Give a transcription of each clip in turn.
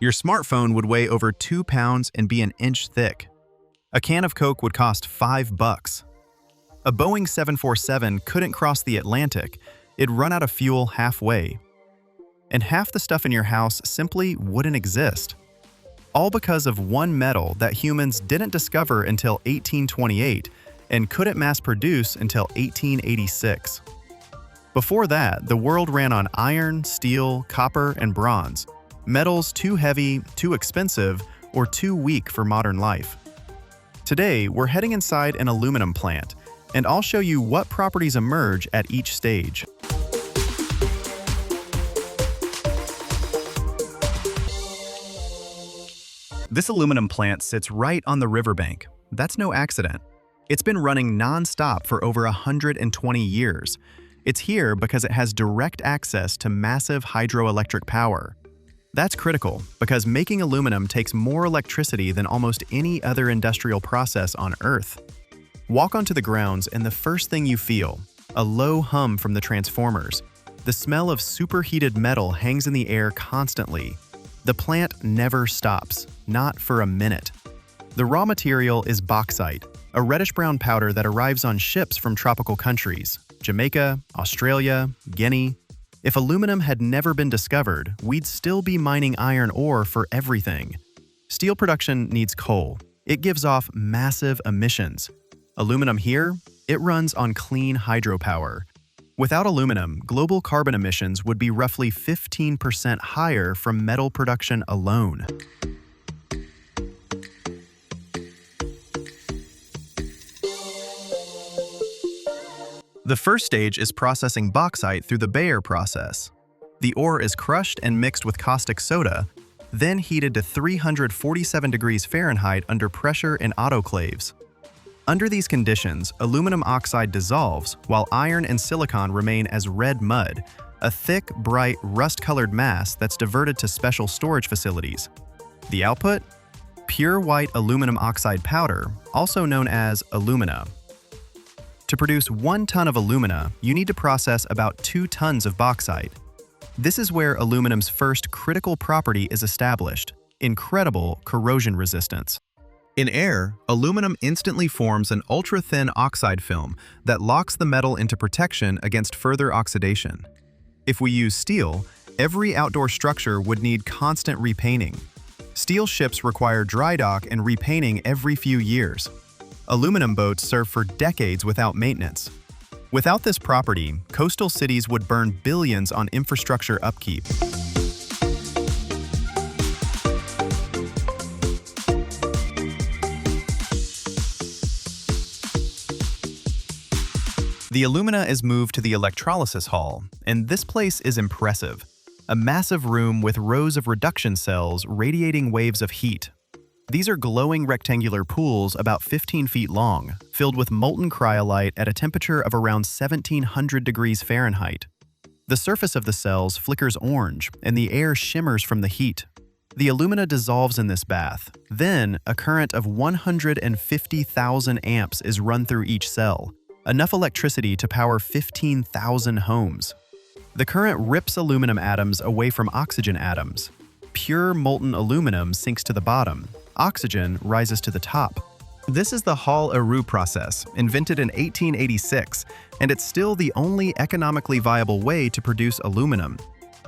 Your smartphone would weigh over 2 pounds and be an inch thick. A can of Coke would cost $5. A Boeing 747 couldn't cross the Atlantic. It'd run out of fuel halfway. And half the stuff in your house simply wouldn't exist. All because of one metal that humans didn't discover until 1828 and couldn't mass produce until 1886. Before that, the world ran on iron, steel, copper, and bronze, metals too heavy, too expensive, or too weak for modern life. Today, we're heading inside an aluminum plant, and I'll show you what properties emerge at each stage. This aluminum plant sits right on the riverbank. That's no accident. It's been running non-stop for over 120 years. It's here because it has direct access to massive hydroelectric power. That's critical because making aluminum takes more electricity than almost any other industrial process on Earth. Walk onto the grounds and the first thing you feel, a low hum from the transformers. The smell of superheated metal hangs in the air constantly. The plant never stops, not for a minute. The raw material is bauxite, a reddish-brown powder that arrives on ships from tropical countries, Jamaica, Australia, Guinea. If aluminum had never been discovered, we'd still be mining iron ore for everything. Steel production needs coal. It gives off massive emissions. Aluminum here, it runs on clean hydropower. Without aluminum, global carbon emissions would be roughly 15% higher from metal production alone. The first stage is processing bauxite through the Bayer process. The ore is crushed and mixed with caustic soda, then heated to 347 degrees Fahrenheit under pressure in autoclaves. Under these conditions, aluminum oxide dissolves while iron and silicon remain as red mud, a thick, bright, rust-colored mass that's diverted to special storage facilities. The output? Pure white aluminum oxide powder, also known as alumina. To produce 1 ton of alumina, you need to process about 2 tons of bauxite. This is where aluminum's first critical property is established: incredible corrosion resistance. In air, aluminum instantly forms an ultra-thin oxide film that locks the metal into protection against further oxidation. If we use steel, every outdoor structure would need constant repainting. Steel ships require dry dock and repainting every few years. Aluminum boats serve for decades without maintenance. Without this property, coastal cities would burn billions on infrastructure upkeep. The alumina is moved to the electrolysis hall, and this place is impressive. A massive room with rows of reduction cells radiating waves of heat. These are glowing rectangular pools about 15 feet long, filled with molten cryolite at a temperature of around 1700 degrees Fahrenheit. The surface of the cells flickers orange, and the air shimmers from the heat. The alumina dissolves in this bath. Then, a current of 150,000 amps is run through each cell, enough electricity to power 15,000 homes. The current rips aluminum atoms away from oxygen atoms. Pure molten aluminum sinks to the bottom. Oxygen rises to the top. This is the Hall-Héroult process, invented in 1886, and it's still the only economically viable way to produce aluminum.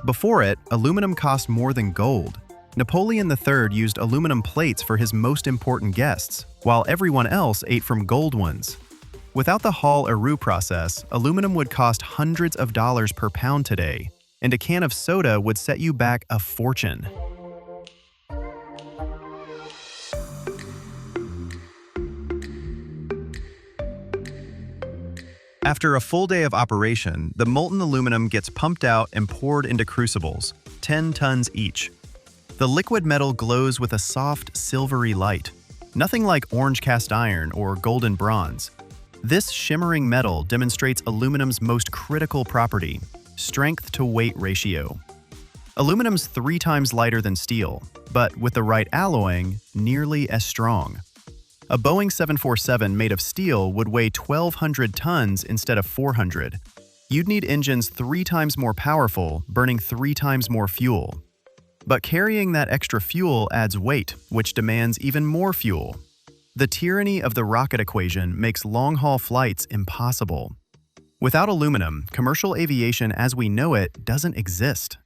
Before it, aluminum cost more than gold. Napoleon III used aluminum plates for his most important guests, while everyone else ate from gold ones. Without the Hall-Héroult process, aluminum would cost hundreds of dollars per pound today, and a can of soda would set you back a fortune. After a full day of operation, the molten aluminum gets pumped out and poured into crucibles, 10 tons each. The liquid metal glows with a soft, silvery light, nothing like orange cast iron or golden bronze. This shimmering metal demonstrates aluminum's most critical property, strength-to-weight ratio. Aluminum's 3 times lighter than steel, but with the right alloying, nearly as strong. A Boeing 747 made of steel would weigh 1,200 tons instead of 400. You'd need engines 3 times more powerful, burning 3 times more fuel. But carrying that extra fuel adds weight, which demands even more fuel. The tyranny of the rocket equation makes long-haul flights impossible. Without aluminum, commercial aviation as we know it doesn't exist.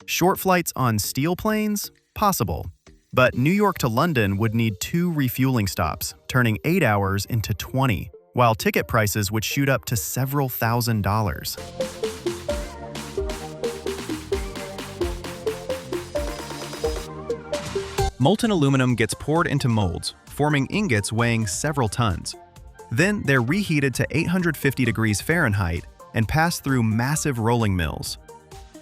Short flights on steel planes? Possible. But New York to London would need 2 refueling stops, turning 8 hours into 20, while ticket prices would shoot up to several $1,000s. Molten aluminum gets poured into molds, forming ingots weighing several tons. Then they're reheated to 850 degrees Fahrenheit and pass through massive rolling mills.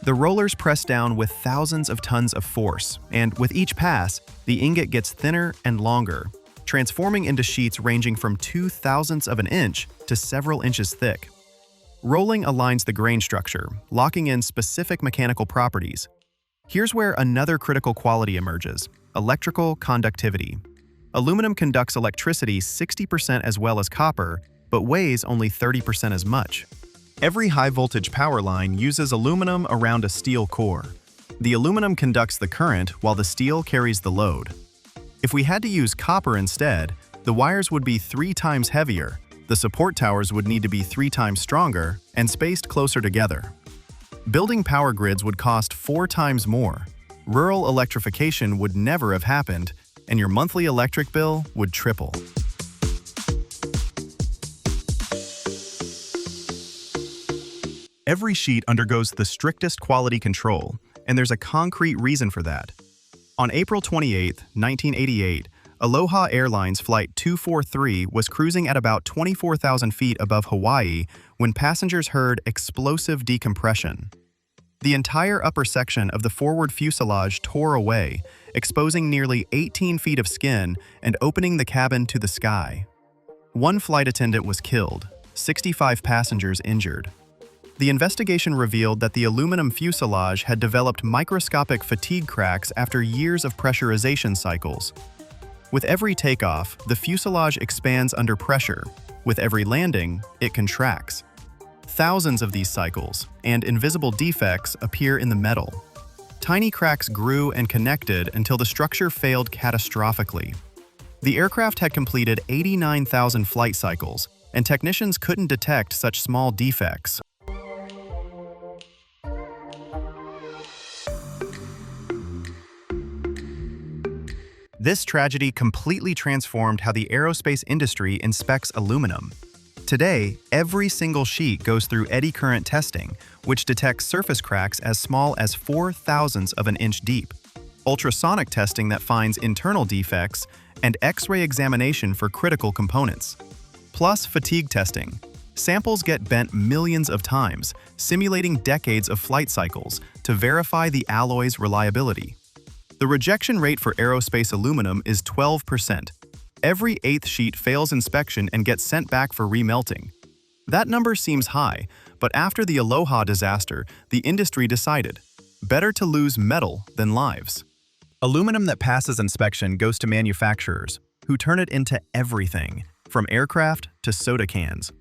The rollers press down with thousands of tons of force, and with each pass, the ingot gets thinner and longer, transforming into sheets ranging from 0.02 of an inch to several inches thick. Rolling aligns the grain structure, locking in specific mechanical properties. Here's where another critical quality emerges: electrical conductivity. Aluminum conducts electricity 60% as well as copper, but weighs only 30% as much. Every high-voltage power line uses aluminum around a steel core. The aluminum conducts the current while the steel carries the load. If we had to use copper instead, the wires would be 3 times heavier, the support towers would need to be 3 times stronger, and spaced closer together. Building power grids would cost 4 times more. Rural electrification would never have happened, and your monthly electric bill would triple. Every sheet undergoes the strictest quality control, and there's a concrete reason for that. On April 28, 1988, Aloha Airlines Flight 243 was cruising at about 24,000 feet above Hawaii when passengers heard explosive decompression. The entire upper section of the forward fuselage tore away, exposing nearly 18 feet of skin and opening the cabin to the sky. 1 flight attendant was killed, 65 passengers injured. The investigation revealed that the aluminum fuselage had developed microscopic fatigue cracks after years of pressurization cycles. With every takeoff, the fuselage expands under pressure. With every landing, it contracts. Thousands of these cycles, and invisible defects appear in the metal. Tiny cracks grew and connected until the structure failed catastrophically. The aircraft had completed 89,000 flight cycles, and technicians couldn't detect such small defects. This tragedy completely transformed how the aerospace industry inspects aluminum. Today, every single sheet goes through eddy current testing, which detects surface cracks as small as 0.004 of an inch deep, ultrasonic testing that finds internal defects, and X-ray examination for critical components. Plus fatigue testing. Samples get bent millions of times, simulating decades of flight cycles to verify the alloy's reliability. The rejection rate for aerospace aluminum is 12%. Every 8th sheet fails inspection and gets sent back for remelting. That number seems high, but after the Aloha disaster, the industry decided, better to lose metal than lives. Aluminum that passes inspection goes to manufacturers, who turn it into everything, from aircraft to soda cans.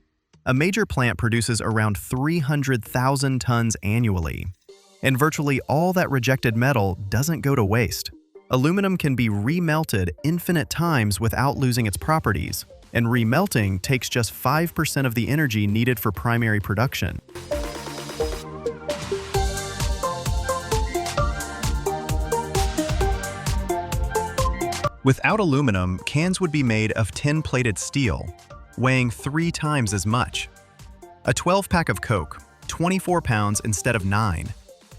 A major plant produces around 300,000 tons annually. And virtually all that rejected metal doesn't go to waste. Aluminum can be remelted infinite times without losing its properties, and remelting takes just 5% of the energy needed for primary production. Without aluminum, cans would be made of tin-plated steel, weighing 3 times as much. A 12-pack of Coke, 24 pounds instead of 9.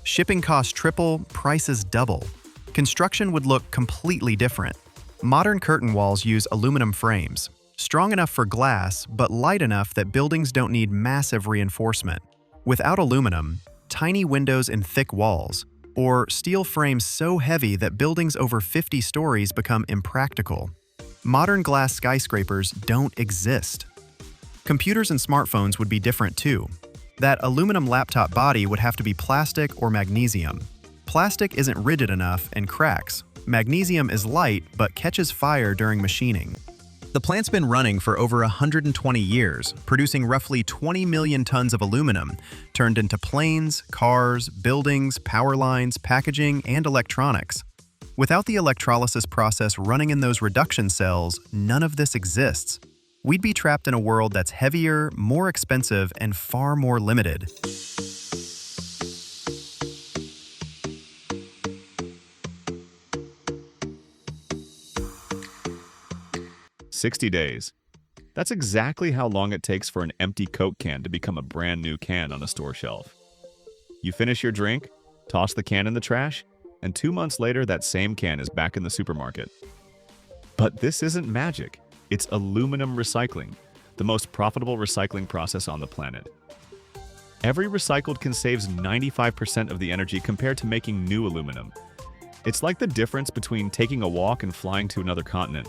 Shipping costs triple, prices double. Construction would look completely different. Modern curtain walls use aluminum frames, strong enough for glass but light enough that buildings don't need massive reinforcement. Without aluminum, tiny windows in thick walls, or steel frames so heavy that buildings over 50 stories become impractical. Modern glass skyscrapers don't exist. Computers and smartphones would be different too. That aluminum laptop body would have to be plastic or magnesium. Plastic isn't rigid enough and cracks. Magnesium is light but catches fire during machining. The plant's been running for over 120 years, producing roughly 20 million tons of aluminum, turned into planes, cars, buildings, power lines, packaging, and electronics. Without the electrolysis process running in those reduction cells, none of this exists. We'd be trapped in a world that's heavier, more expensive, and far more limited. 60 days. That's exactly how long it takes for an empty Coke can to become a brand new can on a store shelf. You finish your drink, toss the can in the trash, and 2 months later that same can is back in the supermarket. But this isn't magic. It's aluminum recycling, the most profitable recycling process on the planet. Every recycled can saves 95% of the energy compared to making new aluminum. It's like the difference between taking a walk and flying to another continent.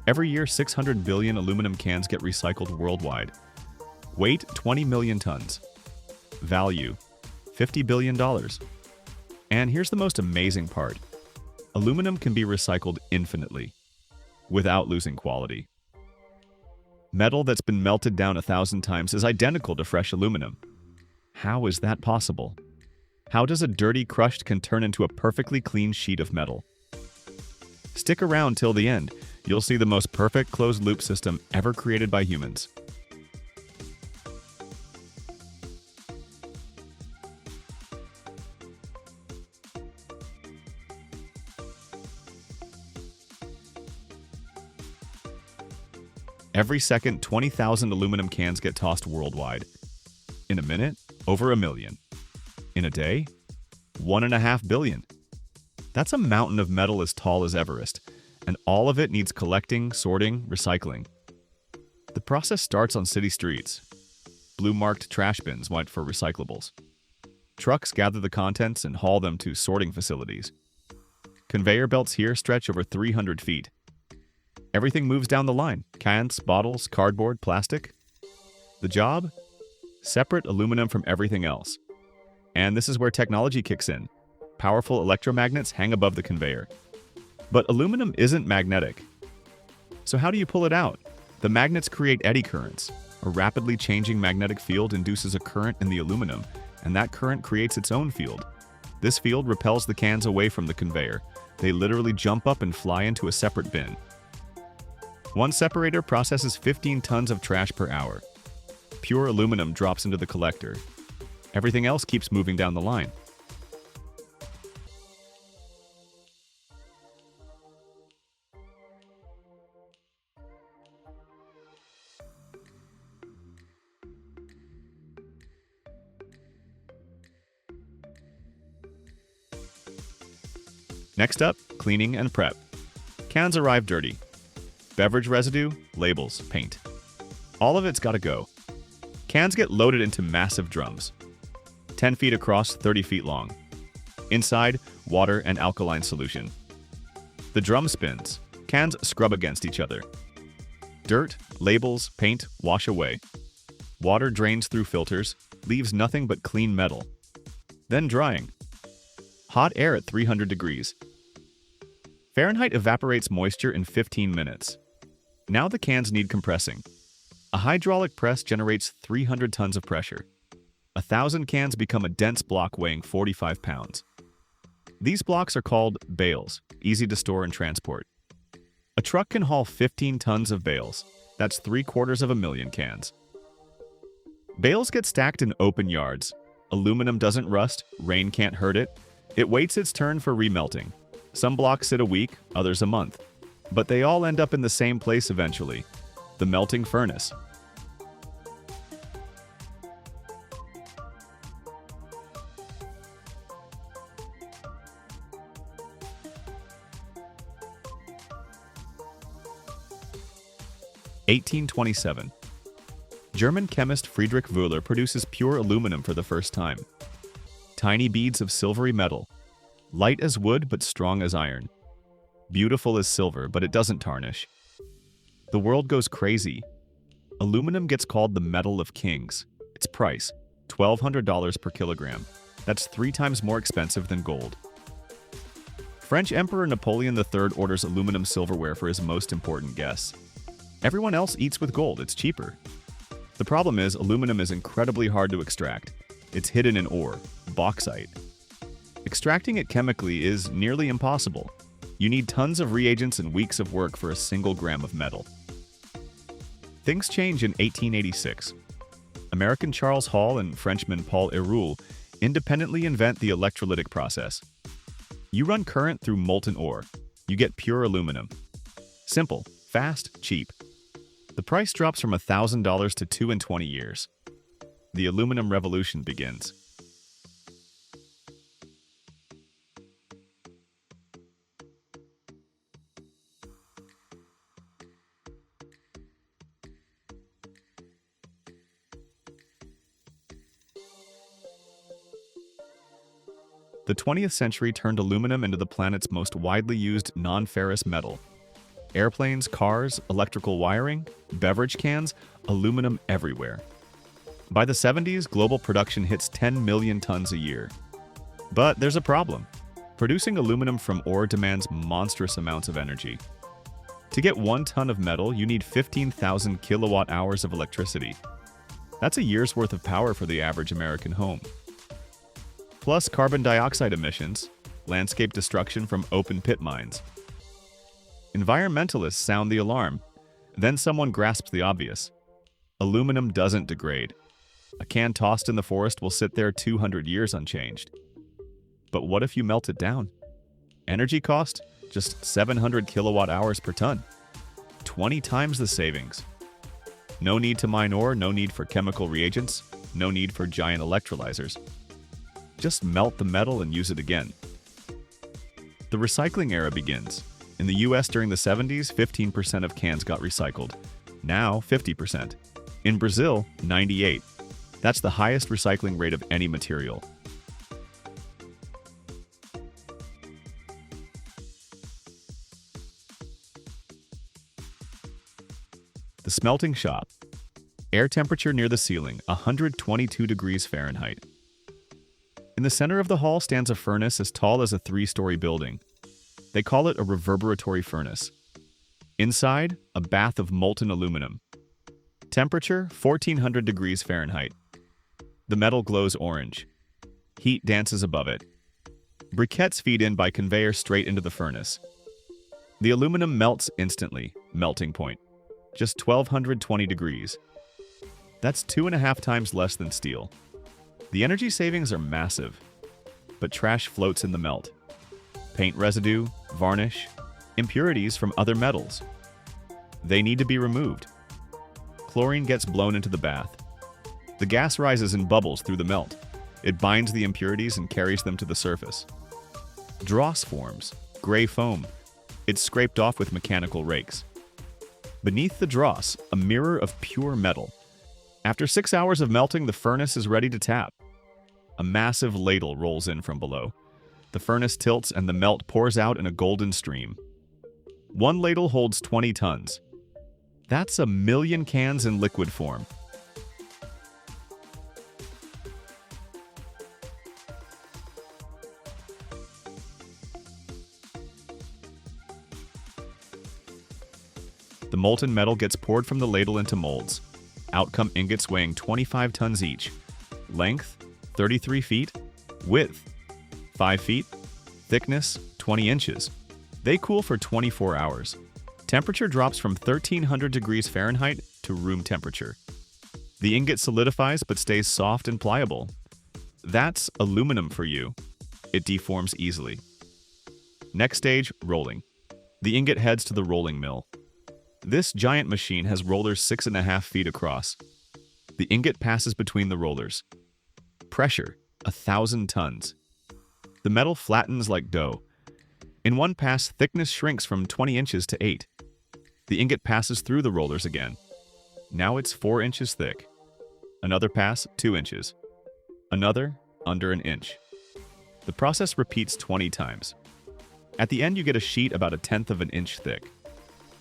Every year, 600 billion aluminum cans get recycled worldwide. Weight, 20 million tons. Value, $50 billion. And here's the most amazing part. Aluminum can be recycled infinitely, without losing quality. Metal that's been melted down 1,000 times is identical to fresh aluminum. How is that possible? How does a dirty crushed can turn into a perfectly clean sheet of metal? Stick around till the end. You'll see the most perfect closed-loop system ever created by humans. Every second, 20,000 aluminum cans get tossed worldwide. In a minute, over 1 million. In a day, 1.5 billion. That's a mountain of metal as tall as Everest, and all of it needs collecting, sorting, recycling. The process starts on city streets. Blue-marked trash bins went for recyclables. Trucks gather the contents and haul them to sorting facilities. Conveyor belts here stretch over 300 feet. Everything moves down the line: cans, bottles, cardboard, plastic. The job? Separate aluminum from everything else. And this is where technology kicks in. Powerful electromagnets hang above the conveyor. But aluminum isn't magnetic. So how do you pull it out? The magnets create eddy currents. A rapidly changing magnetic field induces a current in the aluminum, and that current creates its own field. This field repels the cans away from the conveyor. They literally jump up and fly into a separate bin. One separator processes 15 tons of trash per hour. Pure aluminum drops into the collector. Everything else keeps moving down the line. Next up, cleaning and prep. Cans arrive dirty. Beverage residue, labels, paint. All of it's gotta go. Cans get loaded into massive drums. 10 feet across, 30 feet long. Inside, water and alkaline solution. The drum spins. Cans scrub against each other. Dirt, labels, paint wash away. Water drains through filters, leaves nothing but clean metal. Then drying. Hot air at 300 degrees. Fahrenheit evaporates moisture in 15 minutes. Now the cans need compressing. A hydraulic press generates 300 tons of pressure. 1,000 cans become a dense block weighing 45 pounds. These blocks are called bales, easy to store and transport. A truck can haul 15 tons of bales. That's 750,000 cans. Bales get stacked in open yards. Aluminum doesn't rust, rain can't hurt it. It waits its turn for remelting. Some blocks sit a week, others a month. But they all end up in the same place eventually, the melting furnace. (1827). German chemist Friedrich Wöhler produces pure aluminum for the first time. Tiny beads of silvery metal. Light as wood, but strong as iron. Beautiful as silver, but it doesn't tarnish. The world goes crazy. Aluminum gets called the metal of kings. Its price, $1,200 per kilogram. That's 3 times more expensive than gold. French Emperor Napoleon III orders aluminum silverware for his most important guests. Everyone else eats with gold, it's cheaper. The problem is, aluminum is incredibly hard to extract. It's hidden in ore, bauxite. Extracting it chemically is nearly impossible. You need tons of reagents and weeks of work for a single gram of metal. Things change in 1886. American Charles Hall and Frenchman Paul Héroult independently invent the electrolytic process. You run current through molten ore. You get pure aluminum. Simple, fast, cheap. The price drops from $1,000 to $2 in 20 years. The aluminum revolution begins. The 20th century turned aluminum into the planet's most widely used non-ferrous metal. Airplanes, cars, electrical wiring, beverage cans, aluminum everywhere. By the 70s, global production hits 10 million tons a year. But there's a problem. Producing aluminum from ore demands monstrous amounts of energy. To get 1 ton of metal, you need 15,000 kilowatt hours of electricity. That's a year's worth of power for the average American home. Plus carbon dioxide emissions, landscape destruction from open pit mines. Environmentalists sound the alarm. Then someone grasps the obvious. Aluminum doesn't degrade. A can tossed in the forest will sit there 200 years unchanged. But what if you melt it down? Energy cost? Just 700 kilowatt hours per ton. 20 times the savings. No need to mine ore, no need for chemical reagents, no need for giant electrolyzers. Just melt the metal and use it again. The recycling era begins. In the US during the 70s, 15% of cans got recycled. Now, 50%. In Brazil, 98%. That's the highest recycling rate of any material. The smelting shop. Air temperature near the ceiling, 122 degrees Fahrenheit. In the center of the hall stands a furnace as tall as a 3-story building. They call it a reverberatory furnace. Inside, a bath of molten aluminum. Temperature, 1400 degrees Fahrenheit. The metal glows orange. Heat dances above it. Briquettes feed in by conveyor straight into the furnace. The aluminum melts instantly, melting point. Just 1220 degrees. That's 2.5 times less than steel. The energy savings are massive, but trash floats in the melt. Paint residue, varnish, impurities from other metals. They need to be removed. Chlorine gets blown into the bath. The gas rises in bubbles through the melt. It binds the impurities and carries them to the surface. Dross forms, gray foam. It's scraped off with mechanical rakes. Beneath the dross, a mirror of pure metal. After 6 hours of melting, the furnace is ready to tap. A massive ladle rolls in from below. The furnace tilts and the melt pours out in a golden stream. One ladle holds 20 tons. That's 1 million cans in liquid form. The molten metal gets poured from the ladle into molds. Out come ingots weighing 25 tons each. Length, 33 feet. Width, 5 feet. Thickness, 20 inches. They cool for 24 hours. Temperature drops from 1300 degrees Fahrenheit to room temperature. The ingot solidifies but stays soft and pliable. That's aluminum for you. It deforms easily. Next stage, rolling. The ingot heads to the rolling mill. This giant machine has rollers 6.5 feet across. The ingot passes between the rollers. Pressure, 1,000 tons. The metal flattens like dough. In one pass, thickness shrinks from 20 inches to 8. The ingot passes through the rollers again. Now it's 4 inches thick. Another pass, 2 inches. Another, under an inch. The process repeats 20 times. At the end, you get a sheet about 1/10 of an inch thick.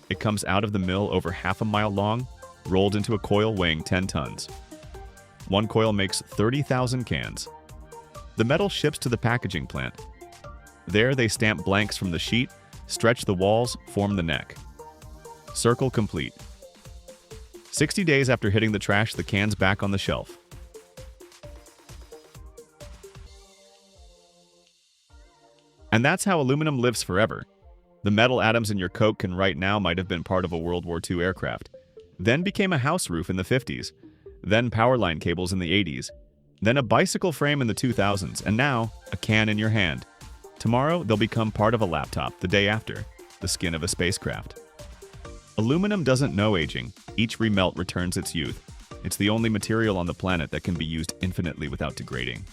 It comes out of the mill over half a mile long, rolled into a coil weighing 10 tons. One coil makes 30,000 cans. The metal ships to the packaging plant. There, they stamp blanks from the sheet, stretch the walls, form the neck. Circle complete. 60 days after hitting the trash, the can's back on the shelf. And that's how aluminum lives forever. The metal atoms in your Coke can right now might have been part of a World War II aircraft, then became a house roof in the 50s, then power line cables in the 80s, then a bicycle frame in the 2000s, and now a can in your hand. Tomorrow, they'll become part of a laptop, the day after, the skin of a spacecraft. Aluminum doesn't know aging. Each remelt returns its youth. It's the only material on the planet that can be used infinitely without degrading.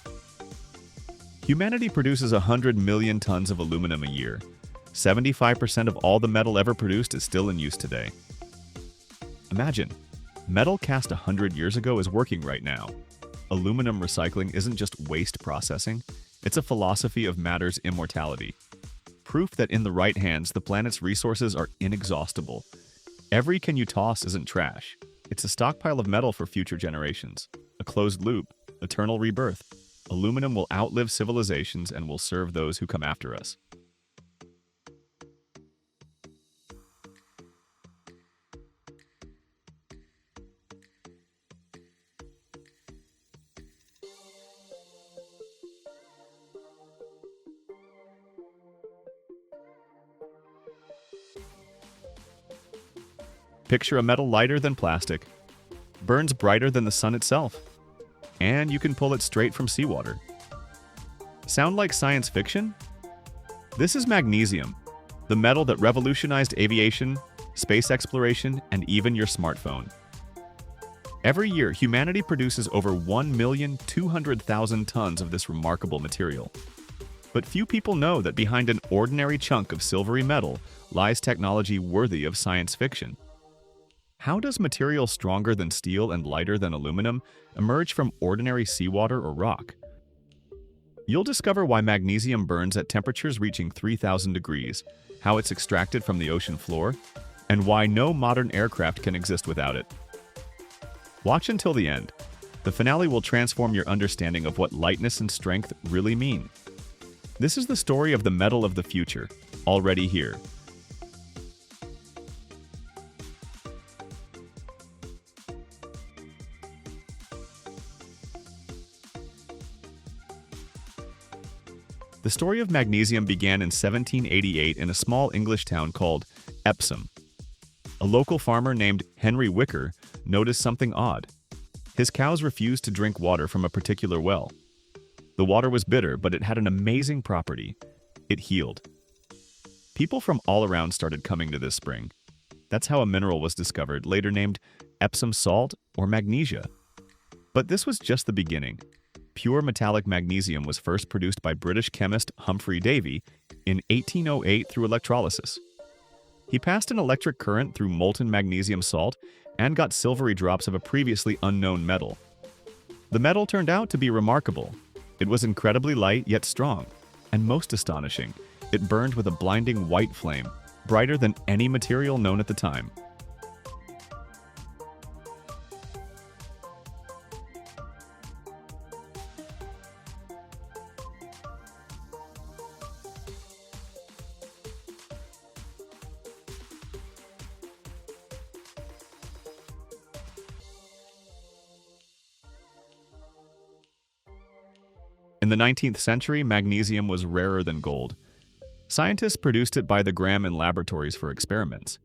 Humanity produces 100 million tons of aluminum a year. 75% of all the metal ever produced is still in use today. Imagine, metal cast 100 years ago is working right now. Aluminum recycling isn't just waste processing, it's a philosophy of matter's immortality. Proof that in the right hands, the planet's resources are inexhaustible. Every can you toss isn't trash. It's a stockpile of metal for future generations. A closed loop, eternal rebirth. Aluminum will outlive civilizations and will serve those who come after us. Picture a metal lighter than plastic, burns brighter than the sun itself, and you can pull it straight from seawater. Sound like science fiction? This is magnesium, the metal that revolutionized aviation, space exploration, and even your smartphone. Every year, humanity produces over 1,200,000 tons of this remarkable material. But few people know that behind an ordinary chunk of silvery metal lies technology worthy of science fiction. How does material stronger than steel and lighter than aluminum emerge from ordinary seawater or rock? You'll discover why magnesium burns at temperatures reaching 3,000 degrees, how it's extracted from the ocean floor, and why no modern aircraft can exist without it. Watch until the end. The finale will transform your understanding of what lightness and strength really mean. This is the story of the metal of the future, already here. The story of magnesium began in 1788 in a small English town called Epsom. A local farmer named Henry Wicker noticed something odd. His cows refused to drink water from a particular well. The water was bitter, but it had an amazing property. It healed. People from all around started coming to this spring. That's how a mineral was discovered, later named Epsom salt or magnesia. But this was just the beginning. Pure metallic magnesium was first produced by British chemist Humphrey Davy in 1808 through electrolysis. He passed an electric current through molten magnesium salt and got silvery drops of a previously unknown metal. The metal turned out to be remarkable. It was incredibly light yet strong, and most astonishing, it burned with a blinding white flame, brighter than any material known at the time. In the 19th century, magnesium was rarer than gold. Scientists produced it by the gram in laboratories for experiments.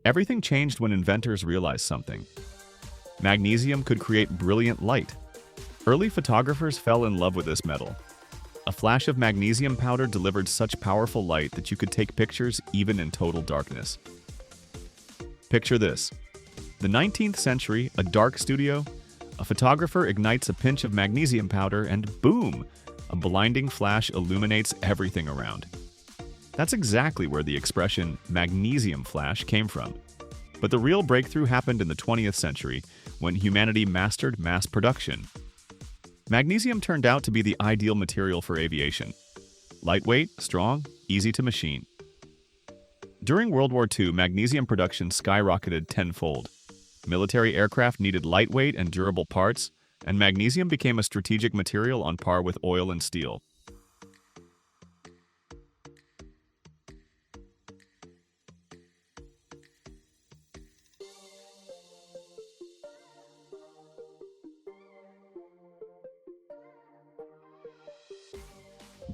Everything changed when inventors realized something. Magnesium could create brilliant light. Early photographers fell in love with this metal. A flash of magnesium powder delivered such powerful light that you could take pictures even in total darkness. Picture this. The 19th century, a dark studio. A photographer ignites a pinch of magnesium powder and boom! A blinding flash illuminates everything around. That's exactly where the expression magnesium flash came from. But the real breakthrough happened in the 20th century when humanity mastered mass production. Magnesium turned out to be the ideal material for aviation. Lightweight, strong, easy to machine. During World War II, magnesium production skyrocketed tenfold. Military aircraft needed lightweight and durable parts, and magnesium became a strategic material on par with oil and steel.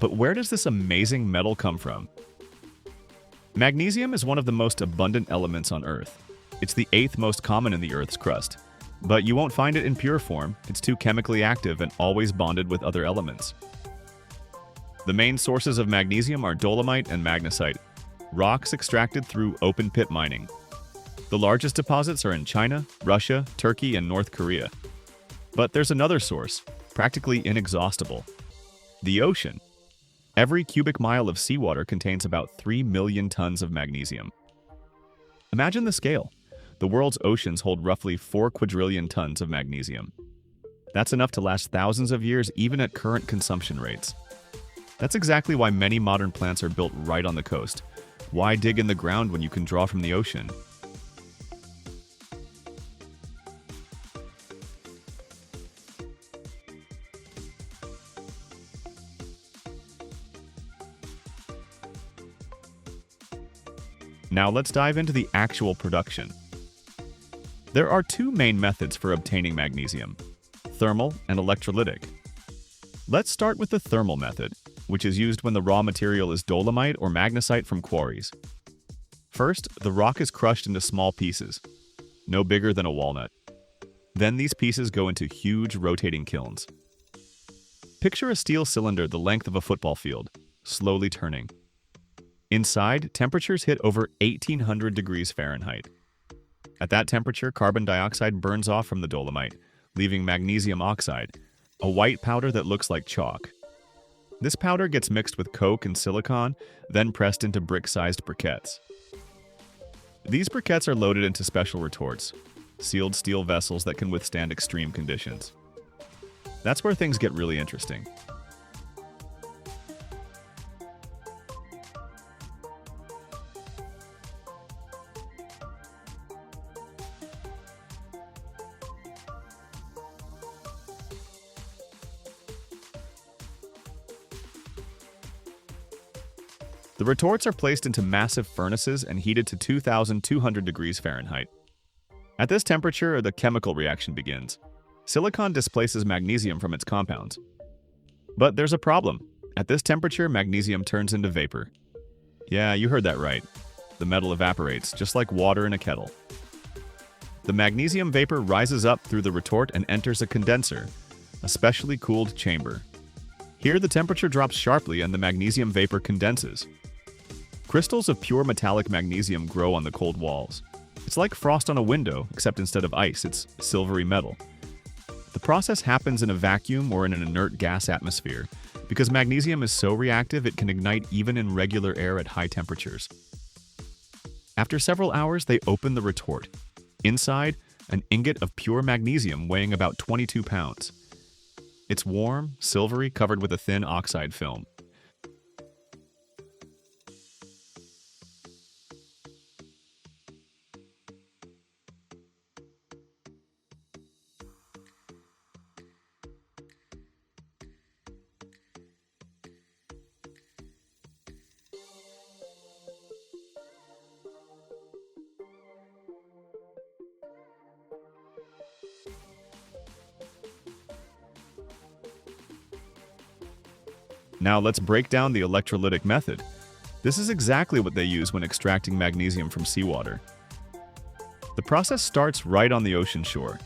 But where does this amazing metal come from? Magnesium is one of the most abundant elements on Earth. It's the 8th most common in the Earth's crust. But you won't find it in pure form. It's too chemically active and always bonded with other elements. The main sources of magnesium are dolomite and magnesite, rocks extracted through open-pit mining. The largest deposits are in China, Russia, Turkey, and North Korea. But there's another source, practically inexhaustible: the ocean. Every cubic mile of seawater contains about 3 million tons of magnesium. Imagine the scale. The world's oceans hold roughly 4 quadrillion tons of magnesium. That's enough to last thousands of years even at current consumption rates. That's exactly why many modern plants are built right on the coast. Why dig in the ground when you can draw from the ocean? Now let's dive into the actual production. There are 2 main methods for obtaining magnesium: thermal and electrolytic. Let's start with the thermal method, which is used when the raw material is dolomite or magnesite from quarries. First, the rock is crushed into small pieces, no bigger than a walnut. Then these pieces go into huge rotating kilns. Picture a steel cylinder the length of a football field, slowly turning. Inside, temperatures hit over 1800 degrees Fahrenheit. At that temperature, carbon dioxide burns off from the dolomite, leaving magnesium oxide, a white powder that looks like chalk. This powder gets mixed with coke and silicon, then pressed into brick-sized briquettes. These briquettes are loaded into special retorts, sealed steel vessels that can withstand extreme conditions. That's where things get really interesting. The retorts are placed into massive furnaces and heated to 2,200 degrees Fahrenheit. At this temperature, the chemical reaction begins. Silicon displaces magnesium from its compounds. But there's a problem. At this temperature, magnesium turns into vapor. Yeah, you heard that right. The metal evaporates, just like water in a kettle. The magnesium vapor rises up through the retort and enters a condenser, a specially cooled chamber. Here, the temperature drops sharply and the magnesium vapor condenses. Crystals of pure metallic magnesium grow on the cold walls. It's like frost on a window, except instead of ice, it's silvery metal. The process happens in a vacuum or in an inert gas atmosphere. Because magnesium is so reactive, it can ignite even in regular air at high temperatures. After several hours, they open the retort. Inside, an ingot of pure magnesium weighing about 22 pounds. It's warm, silvery, covered with a thin oxide film. Now let's break down the electrolytic method. This is exactly what they use when extracting magnesium from seawater. The process starts right on the ocean shore.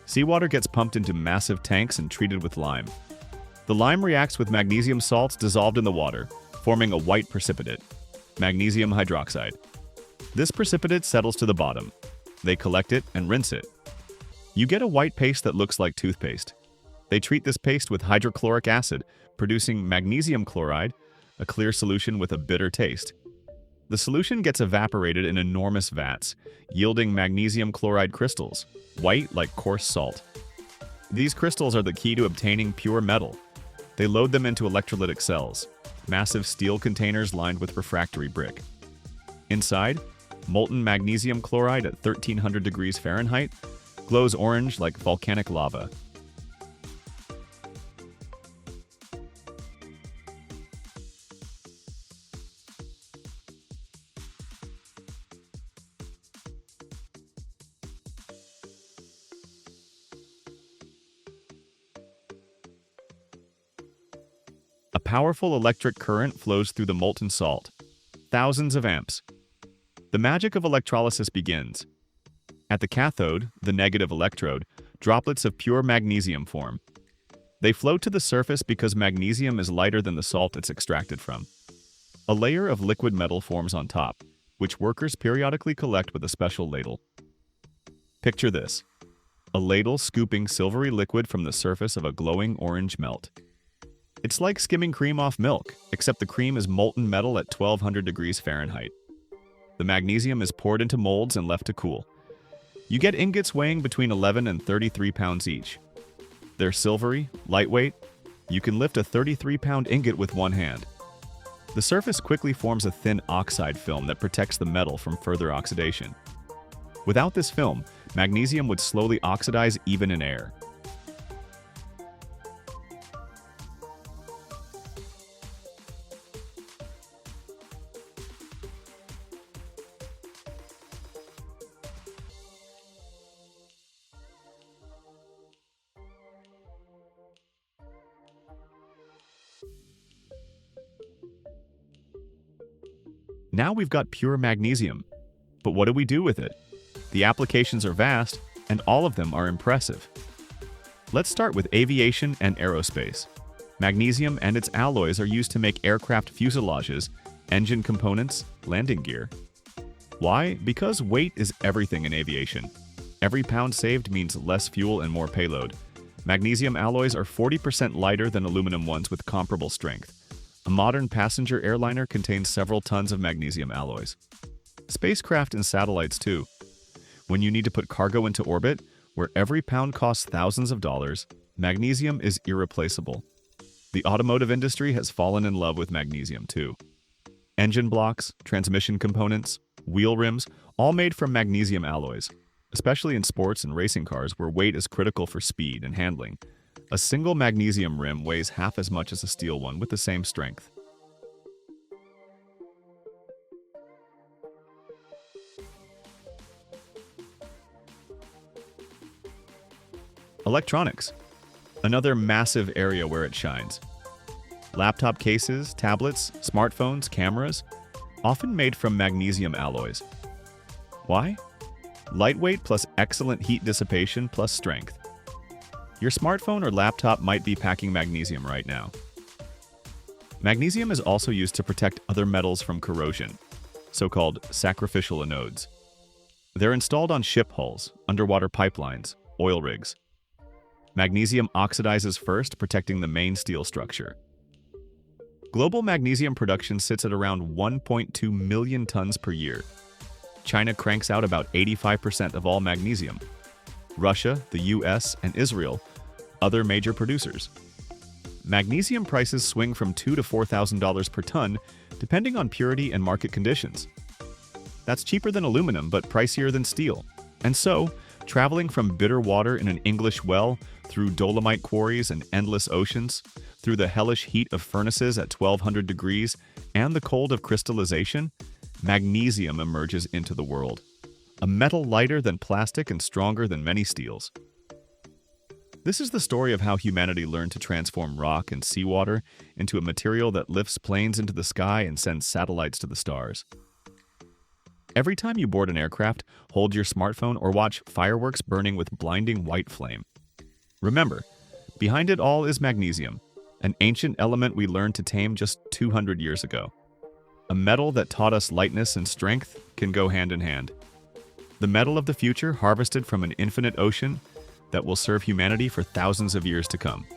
Seawater gets pumped into massive tanks and treated with lime. The lime reacts with magnesium salts dissolved in the water, forming a white precipitate, magnesium hydroxide. This precipitate settles to the bottom. They collect it and rinse it. You get a white paste that looks like toothpaste. They treat this paste with hydrochloric acid, producing magnesium chloride, a clear solution with a bitter taste. The solution gets evaporated in enormous vats, yielding magnesium chloride crystals, white like coarse salt. These crystals are the key to obtaining pure metal. They load them into electrolytic cells, massive steel containers lined with refractory brick. Inside, molten magnesium chloride at 1,300 degrees Fahrenheit glows orange like volcanic lava. A powerful electric current flows through the molten salt, thousands of amps. The magic of electrolysis begins. At the cathode, the negative electrode, droplets of pure magnesium form. They float to the surface because magnesium is lighter than the salt it's extracted from. A layer of liquid metal forms on top, which workers periodically collect with a special ladle. Picture this: a ladle scooping silvery liquid from the surface of a glowing orange melt. It's like skimming cream off milk, except the cream is molten metal at 1200 degrees Fahrenheit. The magnesium is poured into molds and left to cool. You get ingots weighing between 11 and 33 pounds each. They're silvery, lightweight. You can lift a 33-pound ingot with one hand. The surface quickly forms a thin oxide film that protects the metal from further oxidation. Without this film, magnesium would slowly oxidize even in air. Now we've got pure magnesium. But what do we do with it? The applications are vast, and all of them are impressive. Let's start with aviation and aerospace. Magnesium and its alloys are used to make aircraft fuselages, engine components, landing gear. Why? Because weight is everything in aviation. Every pound saved means less fuel and more payload. Magnesium alloys are 40% lighter than aluminum ones with comparable strength. A modern passenger airliner contains several tons of magnesium alloys. Spacecraft and satellites too. When you need to put cargo into orbit, where every pound costs thousands of dollars, magnesium is irreplaceable. The automotive industry has fallen in love with magnesium too. Engine blocks, transmission components, wheel rims, all made from magnesium alloys, especially in sports and racing cars where weight is critical for speed and handling. A single magnesium rim weighs half as much as a steel one with the same strength. Electronics. Another massive area where it shines. Laptop cases, tablets, smartphones, cameras, often made from magnesium alloys. Why? Lightweight plus excellent heat dissipation plus strength. Your smartphone or laptop might be packing magnesium right now. Magnesium is also used to protect other metals from corrosion, so-called sacrificial anodes. They're installed on ship hulls, underwater pipelines, oil rigs. Magnesium oxidizes first, protecting the main steel structure. Global magnesium production sits at around 1.2 million tons per year. China cranks out about 85% of all magnesium. Russia, the US, and Israel, other major producers. Magnesium prices swing from $2,000 to $4,000 per ton, depending on purity and market conditions. That's cheaper than aluminum, but pricier than steel. And so, traveling from bitter water in an English well, through dolomite quarries and endless oceans, through the hellish heat of furnaces at 1200 degrees, and the cold of crystallization, magnesium emerges into the world. A metal lighter than plastic and stronger than many steels. This is the story of how humanity learned to transform rock and seawater into a material that lifts planes into the sky and sends satellites to the stars. Every time you board an aircraft, hold your smartphone or watch fireworks burning with blinding white flame. Remember, behind it all is magnesium, an ancient element we learned to tame just 200 years ago. A metal that taught us lightness and strength can go hand in hand. The metal of the future harvested from an infinite ocean that will serve humanity for thousands of years to come.